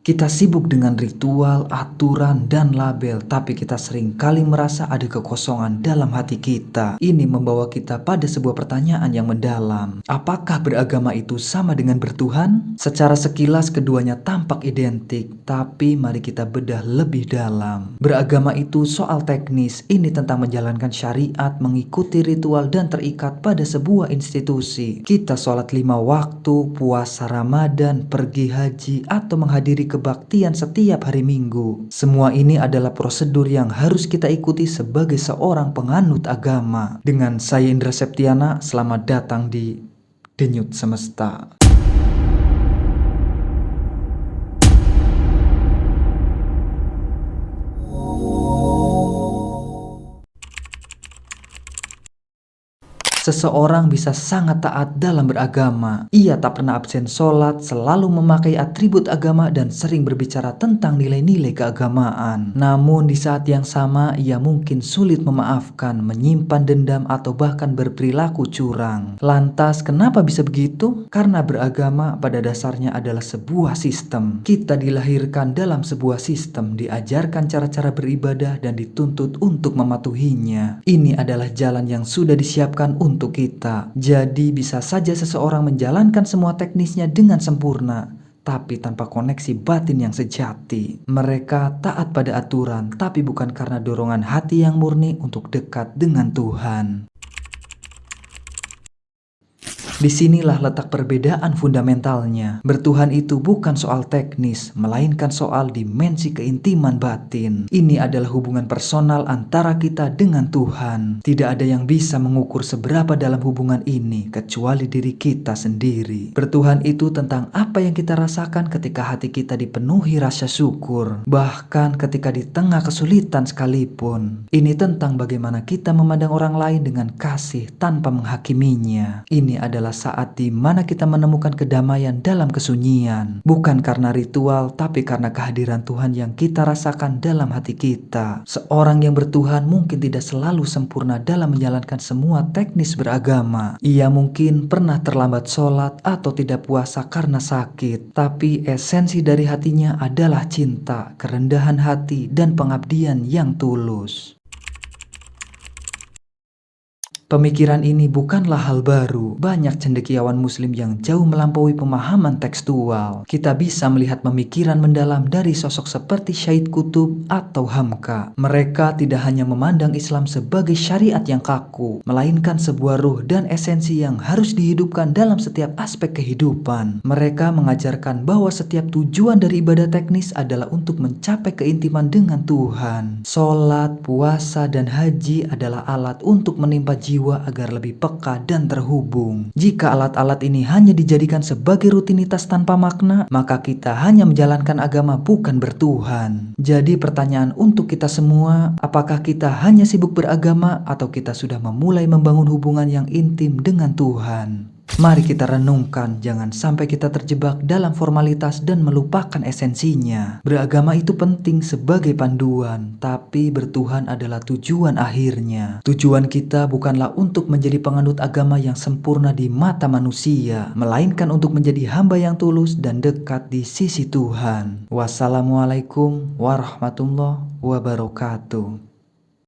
Kita sibuk dengan ritual, aturan, dan label, tapi kita sering kali merasa ada kekosongan dalam hati kita. Ini membawa kita pada sebuah pertanyaan yang mendalam. Apakah beragama itu sama dengan bertuhan? Secara sekilas keduanya tampak identik, tapi mari kita bedah lebih dalam. Beragama itu soal teknis, ini tentang menjalankan syariat, mengikuti ritual, dan terikat pada sebuah institusi. Kita sholat 5 waktu, puasa Ramadan, pergi haji, atau menghadiri kebaktian setiap hari Minggu. Semua ini adalah prosedur yang harus kita ikuti sebagai seorang penganut agama. Dengan saya Indra Septiana, selamat datang di Denyut Semesta. Seseorang bisa sangat taat dalam beragama. Ia tak pernah absen sholat, selalu memakai atribut agama, dan sering berbicara tentang nilai-nilai keagamaan. Namun di saat yang sama, ia mungkin sulit memaafkan, menyimpan dendam, atau bahkan berperilaku curang. Lantas, kenapa bisa begitu? Karena beragama pada dasarnya adalah sebuah sistem. Kita dilahirkan dalam sebuah sistem, diajarkan cara-cara beribadah, dan dituntut untuk mematuhinya. Ini adalah jalan yang sudah disiapkan untuk kita. Jadi bisa saja seseorang menjalankan semua teknisnya dengan sempurna, tapi tanpa koneksi batin yang sejati. Mereka taat pada aturan, tapi bukan karena dorongan hati yang murni untuk dekat dengan Tuhan. Disinilah letak perbedaan fundamentalnya. Bertuhan itu bukan soal teknis, melainkan soal dimensi keintiman batin. Ini adalah hubungan personal antara kita dengan Tuhan. Tidak ada yang bisa mengukur seberapa dalam hubungan ini, kecuali diri kita sendiri. Bertuhan itu tentang apa yang kita rasakan ketika hati kita dipenuhi rasa syukur, bahkan ketika di tengah kesulitan sekalipun. Ini tentang bagaimana kita memandang orang lain dengan kasih tanpa menghakiminya. Ini adalah saat di mana kita menemukan kedamaian dalam kesunyian, bukan karena ritual, tapi karena kehadiran Tuhan yang kita rasakan dalam hati kita. Seorang yang bertuhan mungkin tidak selalu sempurna dalam menjalankan semua teknis beragama. Ia mungkin pernah terlambat sholat atau tidak puasa karena sakit, tapi esensi dari hatinya adalah cinta, kerendahan hati, dan pengabdian yang tulus. Pemikiran ini bukanlah hal baru. Banyak cendekiawan muslim yang jauh melampaui pemahaman tekstual. Kita bisa melihat pemikiran mendalam dari sosok seperti Syed Qutb atau Hamka. Mereka tidak hanya memandang Islam sebagai syariat yang kaku, melainkan sebuah ruh dan esensi yang harus dihidupkan dalam setiap aspek kehidupan. Mereka mengajarkan bahwa setiap tujuan dari ibadah teknis adalah untuk mencapai keintiman dengan Tuhan. Sholat, puasa, dan haji adalah alat untuk menimpa jiwa agar lebih peka dan terhubung. Jika alat-alat ini hanya dijadikan sebagai rutinitas tanpa makna, maka kita hanya menjalankan agama, bukan bertuhan. Jadi pertanyaan untuk kita semua, apakah kita hanya sibuk beragama atau kita sudah memulai membangun hubungan yang intim dengan Tuhan? Mari kita renungkan, jangan sampai kita terjebak dalam formalitas dan melupakan esensinya. Beragama itu penting sebagai panduan, tapi bertuhan adalah tujuan akhirnya. Tujuan kita bukanlah untuk menjadi penganut agama yang sempurna di mata manusia, melainkan untuk menjadi hamba yang tulus dan dekat di sisi Tuhan. Wassalamualaikum warahmatullahi wabarakatuh.